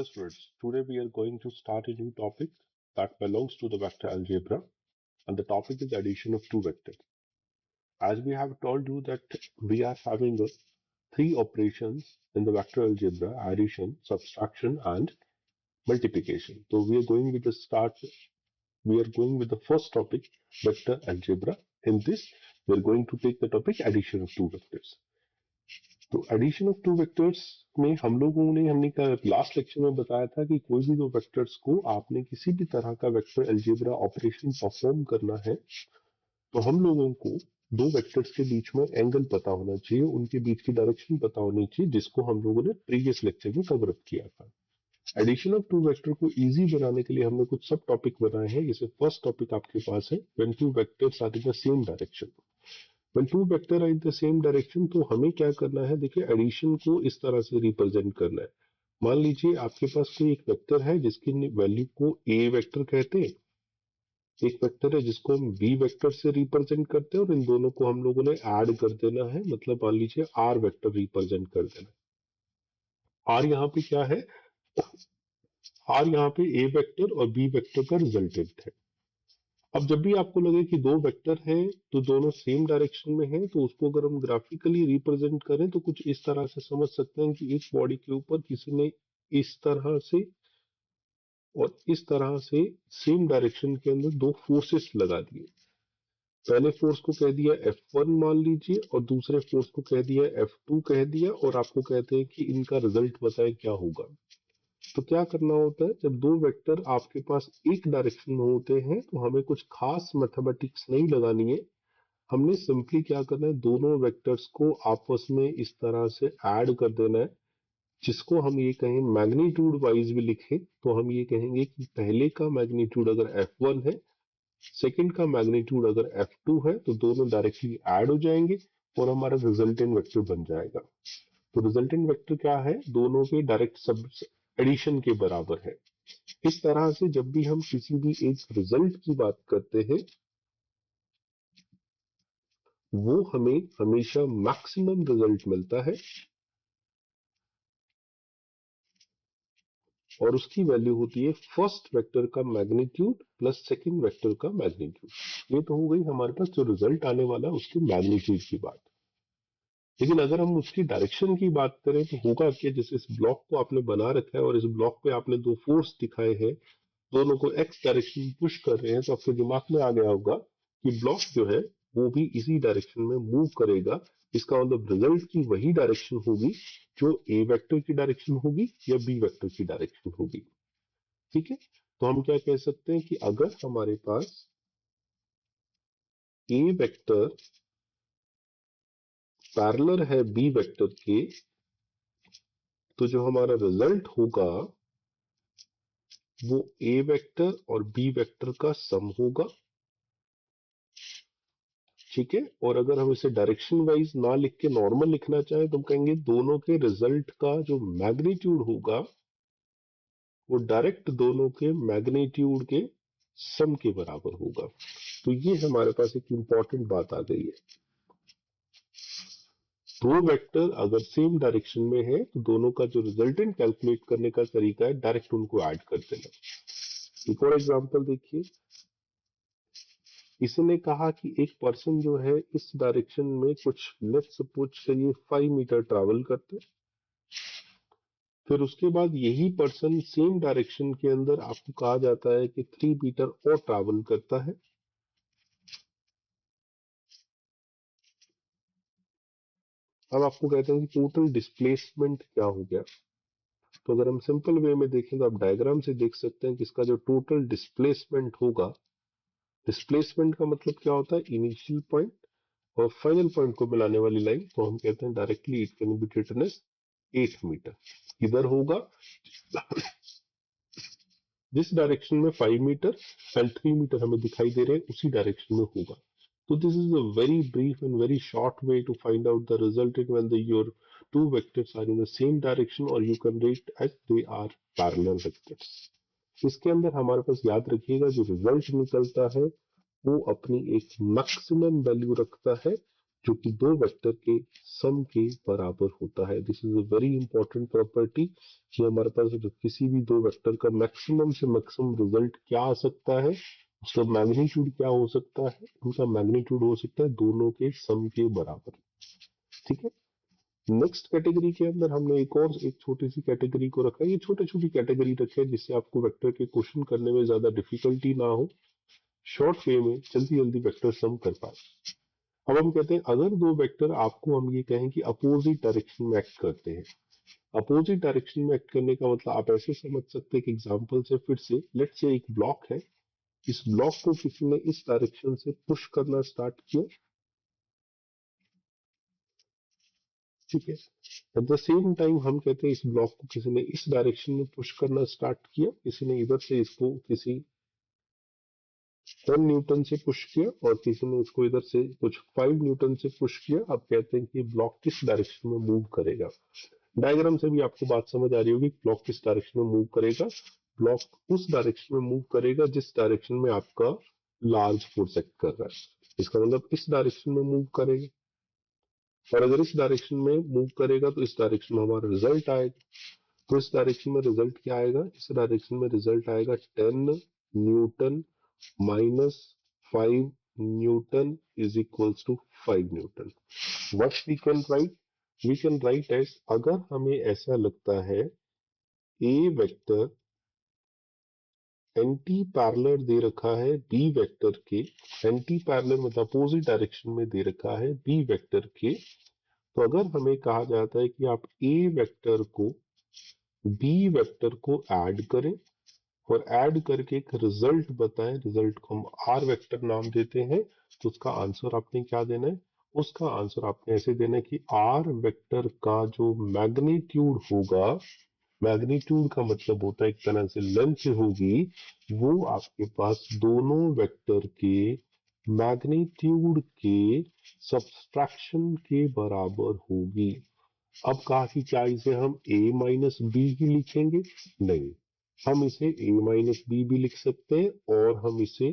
Hello students, today we are going to start a new topic that belongs to the vector algebra, and the topic is addition of two vectors. As we have told you that we are having three operations in the vector algebra: addition, subtraction and multiplication. So we are going with the first topic, vector algebra. In this we are going to take the topic addition of two vectors. तो addition of two vectors में हमने last lecture में बताया था कि कोई भी दो वेक्टर्स को आपने किसी भी तरह का वेक्टर अलजेब्रा ऑपरेशन परफॉर्म करना है तो हम लोगों को दो वेक्टर्स के बीच में एंगल पता होना चाहिए, उनके बीच की डायरेक्शन पता होनी चाहिए, जिसको हम लोगों ने प्रीवियस लेक्चर में कवर अप किया था। एडिशन ऑफ टू वेक्टर को इजी बनाने के लिए हमने कुछ सब टॉपिक बनाए हैं। जैसे फर्स्ट टॉपिक आपके पास है when two vectors are in the same direction. When two vector are in the same direction, तो हमें क्या करना है? देखिए एडिशन को इस तरह से रिप्रेजेंट करना है। मान लीजिए आपके पास कोई एक वेक्टर है जिसकी वैल्यू को a वेक्टर कहते हैं, एक वेक्टर है जिसको हम b वेक्टर से रिप्रेजेंट करते हैं और इन दोनों को हम लोगों ने ऐड कर देना है, मतलब मान लीजिए r वेक्टर रिप्रेजेंट कर देना। r यहाँ पे क्या है? r यहाँ पे a वेक्टर और b वेक्टर का रिजल्टेंट है। अब जब भी आपको लगे कि दो वेक्टर हैं तो दोनों सेम डायरेक्शन में हैं, तो उसको अगर हम ग्राफिकली रिप्रेजेंट करें तो कुछ इस तरह से समझ सकते हैं कि एक बॉडी के ऊपर किसी ने इस तरह से और इस तरह से सेम डायरेक्शन के अंदर दो फोर्सेस लगा दिए। पहले फोर्स को कह दिया F1 मान लीजिए और दूसरे फोर्स को कह दिया F2 कह दिया, और आपको कहते हैं कि इनका रिजल्ट बताएं क्या होगा। तो क्या करना होता है? जब दो वेक्टर आपके पास एक डायरेक्शन में होते हैं तो हमें कुछ खास मैथमेटिक्स नहीं लगानी है। हमने सिंपली क्या करना है, दोनों वेक्टर्स को आपस में इस तरह से ऐड कर देना है, जिसको हम ये कहें मैग्नीट्यूड वाइज भी लिखें तो हम ये कहेंगे कि पहले का मैग्नीट्यूड अगर F1 है, सेकंड का मैग्नीट्यूड अगर F2 है, तो दोनों डायरेक्टली ऐड हो जाएंगे और हमारा रिजल्टेंट वेक्टर बन जाएगा। तो रिजल्टेंट वेक्टर क्या है? दोनों के डायरेक्ट सब एडिशन के बराबर है। इस तरह से जब भी हम किसी भी एक रिजल्ट की बात करते हैं वो हमें हमेशा मैक्सिमम रिजल्ट मिलता है और उसकी वैल्यू होती है फर्स्ट वेक्टर का मैग्नीट्यूड प्लस सेकंड वेक्टर का मैग्नीट्यूड। ये तो हो गई हमारे पास जो रिजल्ट आने वाला है उसके मैग्नीट्यूड की बात। लेकिन अगर हम उसकी डायरेक्शन की बात करें तो होगा क्या? जैसे इस ब्लॉक को आपने बना रखा है और इस ब्लॉक पे आपने दो फोर्स दिखाए हैं, दोनों को एक्स डायरेक्शन में पुश कर रहे हैं, तो आपके दिमाग में आ गया होगा कि ब्लॉक जो है वो भी इसी डायरेक्शन में मूव करेगा। इसका मतलब रिजल्ट की वही डायरेक्शन होगी जो ए वेक्टर की डायरेक्शन होगी या बी वेक्टर की डायरेक्शन होगी। ठीक है, तो हम क्या कह सकते हैं कि अगर हमारे पास ए वेक्टर पैरेलल है बी वेक्टर के, तो जो हमारा रिजल्ट होगा वो ए वेक्टर और बी वेक्टर का सम होगा। ठीक है, और अगर हम इसे डायरेक्शन वाइज ना लिख के नॉर्मल लिखना चाहें तो हम कहेंगे दोनों के रिजल्ट का जो मैग्नीट्यूड होगा वो डायरेक्ट दोनों के मैग्नीट्यूड के सम के बराबर होगा। तो ये हमारे पास एक इंपॉर्टेंट बात आ गई है। दो वेक्टर अगर सेम डायरेक्शन में है तो दोनों का जो रिजल्टेंट कैलकुलेट करने का तरीका है डायरेक्ट उनको ऐड कर देना। फॉर एग्जांपल देखिए, इसने कहा कि एक पर्सन जो है इस डायरेक्शन में कुछ लेट्स सपोज चलिए 5 मीटर ट्रैवल करते हैं, फिर उसके बाद यही पर्सन सेम डायरेक्शन के अंदर आपको कहा जाता है कि 3 मीटर और ट्रैवल करता है। अब आपको कहते हैं कि टोटल डिस्प्लेसमेंट क्या हो गया। तो अगर हम सिंपल वे में देखें तो आप डायग्राम से देख सकते हैं कि इसका जो टोटल डिस्प्लेसमेंट होगा, डिस्प्लेसमेंट का मतलब क्या होता है? इनिशियल पॉइंट और फाइनल पॉइंट को मिलाने वाली लाइन, तो हम कहते हैं directly it can be written as 8 metre. इधर होगा जिस डायरेक्शन में 5 मीटर एंड 3 मीटर हमें दिखाई दे रहे हैं उसी डायरेक्शन में होगा। तो this is a very brief and very short way to find out the resultant when your two vectors are in the same direction or you can write as they are parallel vectors। इसके अंदर हमारे पास याद रखिएगा जो result निकलता है वो अपनी एक मैक्सिमम वैल्यू रखता है जो कि दो वेक्टर के सम के बराबर होता है। This is a very important property कि हमारे पास किसी भी दो वेक्टर का मैक्सिमम से मैक्सिमम रिजल्ट क्या आ सकता है, उसका मैग्नीट्यूड क्या हो सकता है, उनका मैग्नीट्यूड हो सकता है दोनों के सम के बराबर। ठीक है। नेक्स्ट कैटेगरी के अंदर हमने एक छोटी सी कैटेगरी को रखा है। ये छोटी छोटी कैटेगरी रखे है जिससे आपको वेक्टर के क्वेश्चन करने में ज्यादा डिफिकल्टी ना हो, शॉर्ट वे में जल्दी जल्दी वेक्टर सम कर पाए। अब हम कहते हैं अगर दो वेक्टर आपको हम ये कहें कि अपोजिट डायरेक्शन में एक्ट करते हैं। अपोजिट डायरेक्शन में एक्ट करने का मतलब आप ऐसे समझ सकते हैं कि एग्जांपल से फिर से लेट्स से एक ब्लॉक है, इस ब्लॉक को किसी ने इस डायरेक्शन से पुश करना स्टार्ट किया। ठीक है। एट द सेम टाइम हम कहते हैं इस ब्लॉक को किसी ने इस डायरेक्शन में पुश करना स्टार्ट किया, किसी ने इधर से इसको किसी 10 न्यूटन से पुश किया और किसी ने इसको इधर से कुछ 5 न्यूटन से पुश किया। आप कहते हैं कि ब्लॉक किस डायरेक्शन में मूव करेगा। डायग्राम से भी आपको बात समझ आ रही होगी, ब्लॉक किस डायरेक्शन में मूव करेगा। ब्लॉक उस डायरेक्शन में मूव करेगा जिस डायरेक्शन में आपका लार्ज फोर्स एक्ट कर रहा है। इसका मतलब इस डायरेक्शन में मूव करेगा, और अगर इस डायरेक्शन में मूव करेगा तो इस डायरेक्शन में हमारा रिजल्ट आएगा। तो इस डायरेक्शन में रिजल्ट क्या आएगा, इस डायरेक्शन में रिजल्ट आएगा 10 newton minus 5 newton is equals to 5 newton. What we can write, we can write as, अगर हमें ऐसा लगता है ए वेक्टर एंटी पैरेलल दे रखा है बी वेक्टर के, एंटी पैरेलल मतलब अपोजिट डायरेक्शन में दे रखा है बी वेक्टर के, तो अगर हमें कहा जाता है कि आप ए वेक्टर को बी वेक्टर को ऐड करें और ऐड करके एक रिजल्ट बताएं, रिजल्ट को हम आर वेक्टर नाम देते हैं, तो उसका आंसर आपने क्या देना है, उसका आंसर आपने ऐसे देना है कि आर वेक्टर का जो मैग्नीट्यूड होगा, मैग्नीट्यूड का मतलब होता है एक तरह से लेंथ होगी, वो आपके पास दोनों वेक्टर के मैग्नीट्यूड के सब्सट्रैक्शन के बराबर होगी। अब कहा कि क्या इसे हम a माइनस बी ही लिखेंगे, नहीं, हम इसे a माइनस बी भी लिख सकते हैं और हम इसे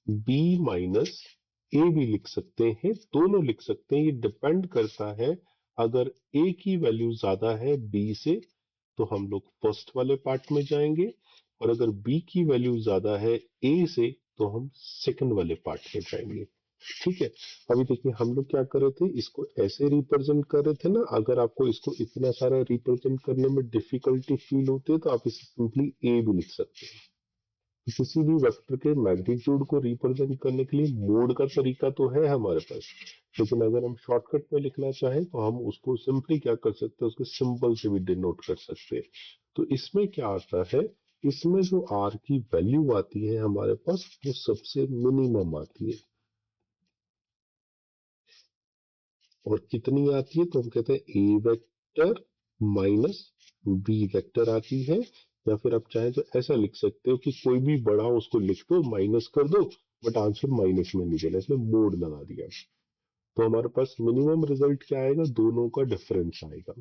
b माइनस ए भी लिख सकते हैं, दोनों लिख सकते हैं। ये डिपेंड करता है, अगर a की वैल्यू ज्यादा है b से तो हम लोग फर्स्ट वाले पार्ट में जाएंगे, और अगर b की वैल्यू ज्यादा है a से तो हम सेकंड वाले पार्ट में जाएंगे। ठीक है। अभी देखिए हम लोग क्या कर रहे थे, इसको ऐसे रिप्रेजेंट कर रहे थे ना, अगर आपको इसको इतना सारा रिप्रेजेंट करने में डिफिकल्टी फील होती है तो आप इसे सिंपली ए भी लिख सकते हैं। किसी भी वेक्टर के मैग्नीट्यूड को रिप्रेजेंट करने के लिए मोड का तरीका तो है हमारे पास, लेकिन अगर हम शॉर्टकट में लिखना चाहें तो हम उसको सिंपली क्या कर सकते हैं, उसके सिंबल से भी डिनोट कर सकते हैं। तो इसमें क्या आता है, इसमें जो आर की वैल्यू आती है हमारे पास वो सबसे मिनिमम आती है, और कितनी आती है, तो हम कहते हैं ए वेक्टर माइनस बी वेक्टर आती है, या फिर आप चाहें तो ऐसा लिख सकते हो कि कोई भी बड़ा उसको लिख दो माइनस कर दो, बट आंसर माइनस में नहीं देना, इसमें मोड लगा दिया। तो हमारे पास मिनिमम रिजल्ट क्या आएगा, दोनों का डिफरेंस आएगा।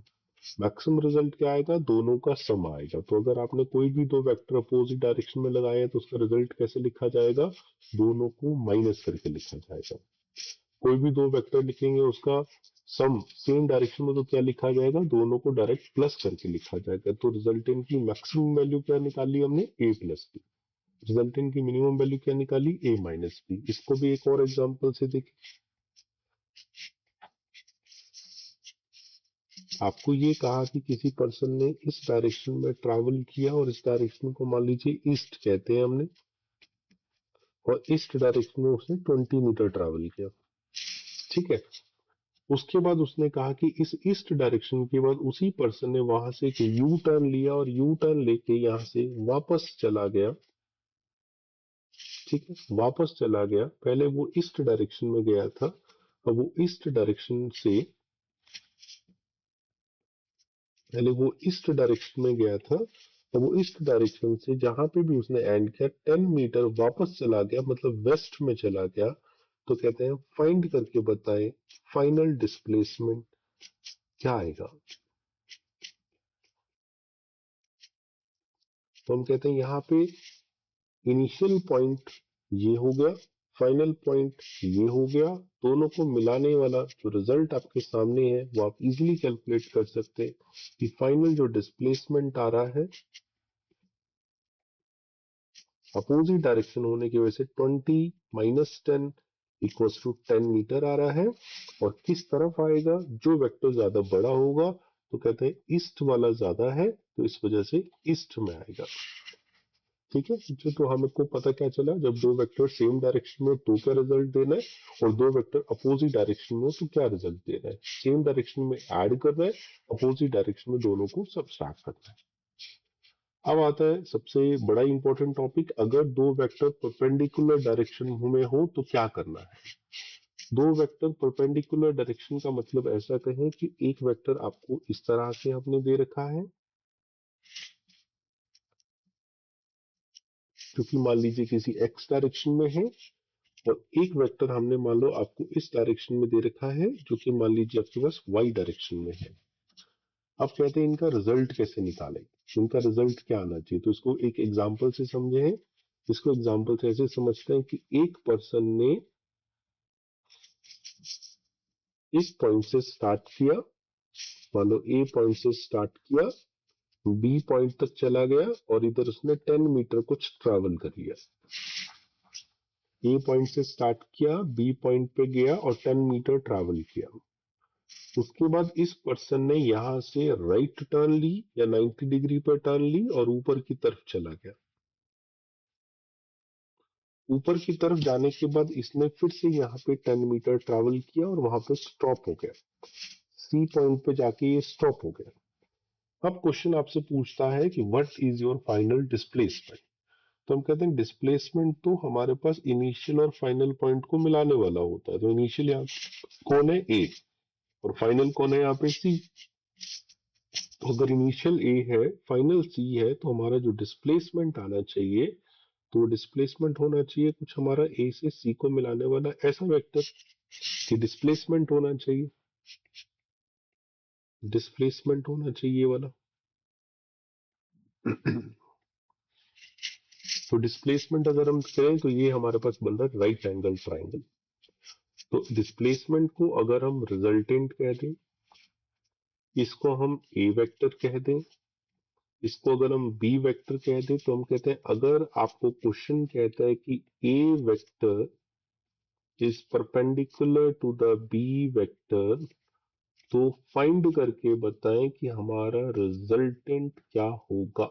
मैक्सिमम रिजल्ट क्या आएगा, दोनों का सम आएगा। तो अगर आपने कोई भी दो वेक्टर अपोजिट डायरेक्शन में लगाए हैं तो उसका रिजल्ट कैसे लिखा जाएगा, दोनों को माइनस करके लिखा जाएगा। कोई भी दो वेक्टर लिखेंगे उसका सम सेम डायरेक्शन में तो क्या लिखा जाएगा, दोनों को डायरेक्ट प्लस करके लिखा जाएगा। तो रिजल्टेंट की मैक्सिमम वैल्यू क्या निकाली हमने, ए प्लस बी। रिजल्टेंट की मिनिमम वैल्यू क्या निकाली, ए माइनस बी। इसको भी एक और एग्जांपल से देखें। आपको ये कहा कि किसी पर्सन ने इस डायरेक्शन में ट्रैवल किया और इस डायरेक्शन को मान लीजिए ईस्ट कहते हैं हमने, और ईस्ट डायरेक्शन में उसने 20 मीटर ट्रैवल किया। ठीक है। उसके बाद उसने कहा कि इस ईस्ट डायरेक्शन के बाद उसी पर्सन ने वहां से एक यू टर्न लिया और यू टर्न लेके यहां से वापस चला गया। ठीक है, वापस चला गया, पहले वो ईस्ट डायरेक्शन में गया था, अब वो ईस्ट डायरेक्शन से, पहले वो ईस्ट डायरेक्शन में गया था, अब वो ईस्ट डायरेक्शन से जहां पे भी उसने एंड किया 10 मीटर वापस चला गया, मतलब वेस्ट में चला गया। तो कहते हैं फाइंड करके बताएं फाइनल डिस्प्लेसमेंट क्या आएगा। तो हम कहते हैं यहाँ पे इनिशियल पॉइंट ये हो गया, फाइनल पॉइंट ये हो गया। दोनों को मिलाने वाला जो रिजल्ट आपके सामने है वो आप इजीली कैलकुलेट कर सकते हैं कि फाइनल जो डिस्प्लेसमेंट आ रहा है अपोजिट डायरेक्शन होने की वजह से 20 माइनस 10 इक्वल्स टू 10 मीटर आ रहा है। और किस तरफ आएगा, जो वेक्टर ज्यादा बड़ा होगा तो कहते हैं ईस्ट वाला ज्यादा है तो इस वजह से ईस्ट में आएगा। ठीक है, तो हमको पता क्या चला, जब दो वेक्टर सेम डायरेक्शन में तो क्या रिजल्ट देना है और दो वेक्टर अपोजिट डायरेक्शन में तो क्या रिजल्ट देना है। सेम डायरेक्शन में ऐड कर रहा है, अपोजिट डायरेक्शन में दोनों को सबट्रैक्ट करना है। अब आता है सबसे बड़ा इंपॉर्टेंट टॉपिक, अगर दो वेक्टर परपेंडिकुलर डायरेक्शन में हो तो क्या करना है। दो वेक्टर परपेंडिकुलर डायरेक्शन का मतलब ऐसा कहें कि एक वेक्टर आपको इस तरह से हमने दे रखा है, जो कि मान लीजिए किसी एक्स डायरेक्शन में है, और एक वेक्टर हमने मान लो आपको इस डायरेक्शन में दे रखा है जो कि मान लीजिए आपके पास वाई डायरेक्शन में है। अब कहते हैं इनका रिजल्ट कैसे निकालें, इनका रिजल्ट क्या आना चाहिए। तो इसको एक एग्जांपल से समझे हैं। इसको एग्जांपल से ऐसे समझते हैं कि एक पर्सन ने इस पॉइंट से स्टार्ट किया, मान लो ए पॉइंट से स्टार्ट किया, बी पॉइंट तक चला गया और इधर उसने 10 मीटर कुछ ट्रैवल कर लिया। ए पॉइंट से स्टार्ट किया, बी पॉइंट पे गया और 10 मीटर ट्रैवल किया। उसके बाद इस पर्सन ने यहां से राइट टर्न ली या 90 डिग्री पर टर्न ली और ऊपर की तरफ चला गया। ऊपर की तरफ जाने के बाद इसने फिर से यहाँ पे 10 मीटर ट्रैवल किया और वहां पे स्टॉप हो गया। सी पॉइंट पे जाके ये स्टॉप हो गया। अब क्वेश्चन आपसे पूछता है कि what is your final displacement. तो हम कहते हैं डिस्प्लेसमेंट तो हमारे पास इनिशियल और फाइनल पॉइंट को मिलाने वाला होता है। तो इनिशियल यहाँ कौन है, ए, और फाइनल कौन है यहाँ पे, सी। तो अगर इनिशियल ए है, फाइनल सी है, तो हमारा जो डिस्प्लेसमेंट आना चाहिए, तो डिस्प्लेसमेंट होना चाहिए कुछ हमारा ए से सी को मिलाने वाला ऐसा वेक्टर कि डिस्प्लेसमेंट होना चाहिए, डिस्प्लेसमेंट होना चाहिए ये वाला। तो डिस्प्लेसमेंट अगर हम करें तो ये हमारे पास बन रहा है राइट एंगल ट्राइंगल। तो डिस्प्लेसमेंट को अगर हम रिजल्टेंट कह दें, इसको हम ए वेक्टर कह दें, इसको अगर हम बी वेक्टर कह दें, तो हम कहते हैं अगर आपको क्वेश्चन कहता है कि A vector is perpendicular to the B vector, तो फाइंड करके बताएं कि हमारा रिजल्टेंट क्या होगा।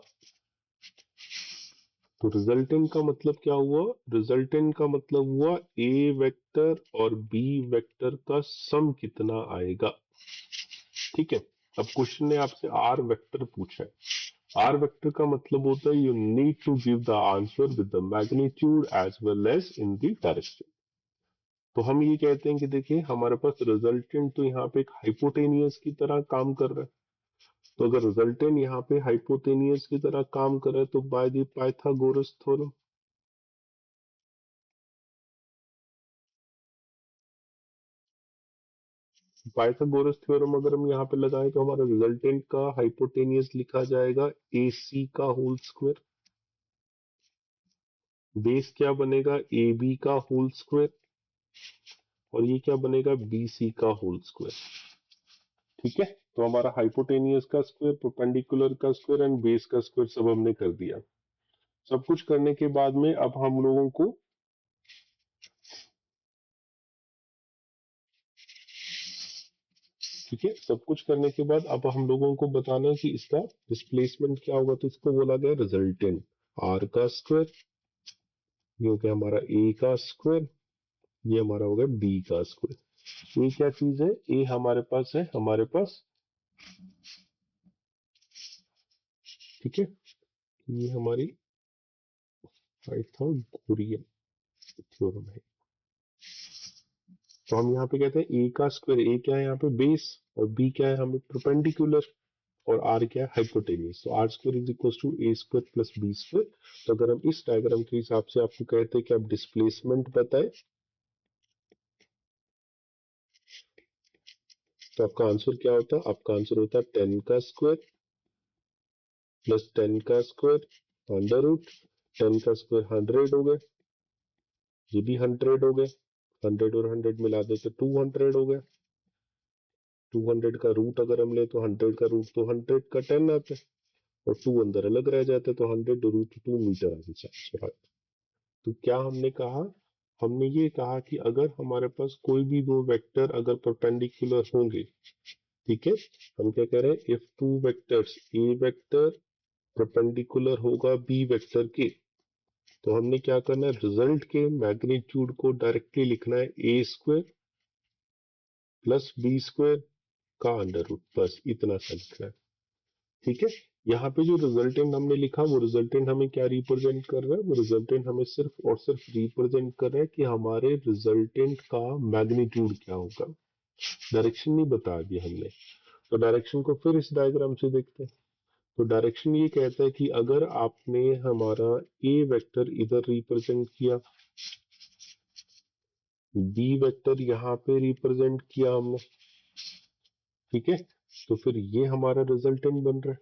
तो रिजल्टेंट का मतलब क्या हुआ, रिजल्टेंट का मतलब हुआ ए वेक्टर और बी वेक्टर का सम कितना आएगा। ठीक है, अब क्वेश्चन ने आपसे आर वेक्टर पूछा है। आर वेक्टर का मतलब होता है you need to give the answer with the magnitude as well as in the direction. तो हम ये कहते हैं कि देखिए हमारे पास रिजल्टेंट तो यहाँ पे एक हाइपोटेनियस की तरह काम कर रहा है। तो अगर रिजल्टेंट यहाँ पे हाइपोटेनियस की तरह काम कर रहा है तो by the Pythagoras theorem, Pythagoras theorem अगर हम यहाँ पे लगाएं तो हमारा रिजल्टेंट का हाइपोटेनियस लिखा जाएगा ए सी का होल स्क्वायर। बेस क्या बनेगा, ए बी का होल स्क्वायर, और ये क्या बनेगा, बी सी का होल स्क्वायर। ठीक है, तो हमारा हाइपोटेनियस का स्क्वायर, परपेंडिकुलर का स्क्वायर एंड बेस का स्क्वायर सब हमने कर दिया। सब कुछ करने के बाद में अब हम लोगों को ठीक है, सब कुछ करने के बाद अब हम लोगों को बताना है कि इसका डिस्प्लेसमेंट क्या होगा। तो इसको बोला गया रिजल्टेंट आर का स्क्वायर, ये हो गया हमारा ए का स्क्वायर, ये हमारा हो गया बी का स्क्वायर। ये क्या चीज है, ए हमारे पास है, हमारे पास, ठीक है, ये हमारी पाइथागोरियन थ्योरम है। तो हम यहाँ पे कहते हैं ए का स्क्वायर, ए क्या है यहाँ पे बेस, और बी क्या है हमें परपेंडिकुलर, और आर क्या है हाइपोटेनियस। तो R square is equal to A square plus B square. तो अगर हम इस डायग्राम के हिसाब से आपको कहते हैं कि आप डिस्प्लेसमेंट बताएं, तो आपका आंसर क्या होता है, आपका आंसर होता है 10 का स्क्वायर प्लस 10 का स्क्वायर अंडर रूट 10 का स्क्वायर 100 हो गया, ये भी 100 हो गया, 100 और 100 मिला दे तो 200 हो गया। 200 का रूट अगर हम ले तो 100 का रूट तो 100 का 10 आता है, और 2 अंदर अलग रह जाते तो 100√2 मीटर आंसर आता। तो क्या हमने कहा, हमने ये कहा कि अगर हमारे पास कोई भी दो वेक्टर अगर परपेंडिकुलर होंगे, ठीक है, हम क्या कह रहे हैं, if two vectors A vector perpendicular होगा बी वेक्टर के, तो हमने क्या करना है, रिजल्ट के मैग्नीट्यूड को डायरेक्टली लिखना है ए स्क्वायर प्लस बी स्क्वायर का अंडर रूट, बस इतना सा लिखना है। ठीक है, यहाँ पे जो रिजल्टेंट हमने लिखा वो रिजल्टेंट हमें क्या रिप्रेजेंट कर रहा है, वो रिजल्टेंट हमें सिर्फ और सिर्फ रिप्रेजेंट कर रहा है कि हमारे रिजल्टेंट का मैग्नीट्यूड क्या होगा, डायरेक्शन नहीं बता दिया हमने। तो डायरेक्शन को फिर इस डायग्राम से देखते हैं। तो डायरेक्शन ये कहता है कि अगर आपने हमारा ए वेक्टर इधर रिप्रेजेंट किया, बी वेक्टर यहाँ पे रिप्रेजेंट किया हमने, ठीक है, तो फिर ये हमारा रिजल्टेंट बन रहा है।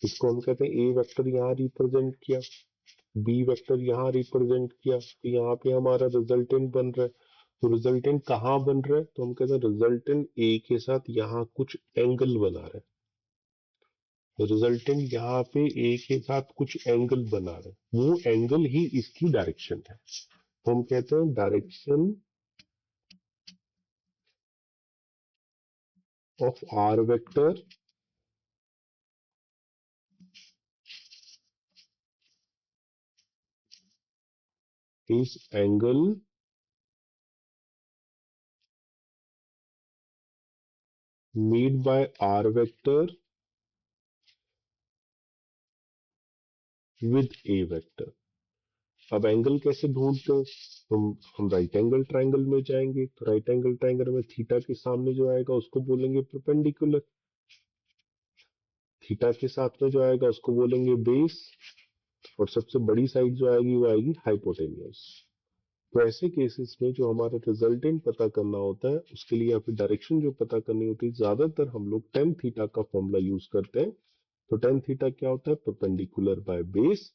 इसको हम कहते हैं ए वेक्टर यहाँ रिप्रेजेंट किया, बी वेक्टर यहाँ रिप्रेजेंट किया, तो यहाँ पे हमारा रिजल्टेंट बन रहा है। तो रिजल्टेंट कहाँ बन रहा है, तो हम कहते हैं रिजल्टेंट ए के साथ यहाँ कुछ एंगल बना रहा है, रिजल्टेंट यहाँ पे ए के साथ कुछ एंगल बना रहा है, वो एंगल ही इसकी डायरेक्शन है। तो हम कहते हैं direction of R vector is angle made by R vector with A vector. अब एंगल कैसे ढूंढते हैं, हम राइट एंगल ट्रायंगल में जाएंगे, तो राइट एंगल ट्रायंगल में थीटा के सामने जो आएगा उसको बोलेंगे परपेंडिकुलर, थीटा के साथ में जो आएगा उसको बोलेंगे बेस, और सबसे बड़ी साइड जो आएगी वो आएगी हाइपोटेन्यूज। तो ऐसे केसेस में जो हमारा रिजल्टेंट पता करना होता है उसके लिए या फिर डायरेक्शन जो पता करनी होती है, ज्यादातर हम लोग टेन थीटा का फॉर्मूला यूज करते हैं। तो टेन थीटा क्या होता है, परपेंडिकुलर बाय बेस।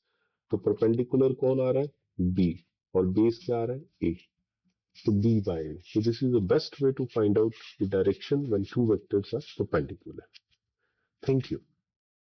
तो परपेंडिकुलर कौन आ रहा है, बी, और बेस क्या आ रहा है, ए, तो b by a. So this is the best way to find out the direction when two vectors are perpendicular. Thank you.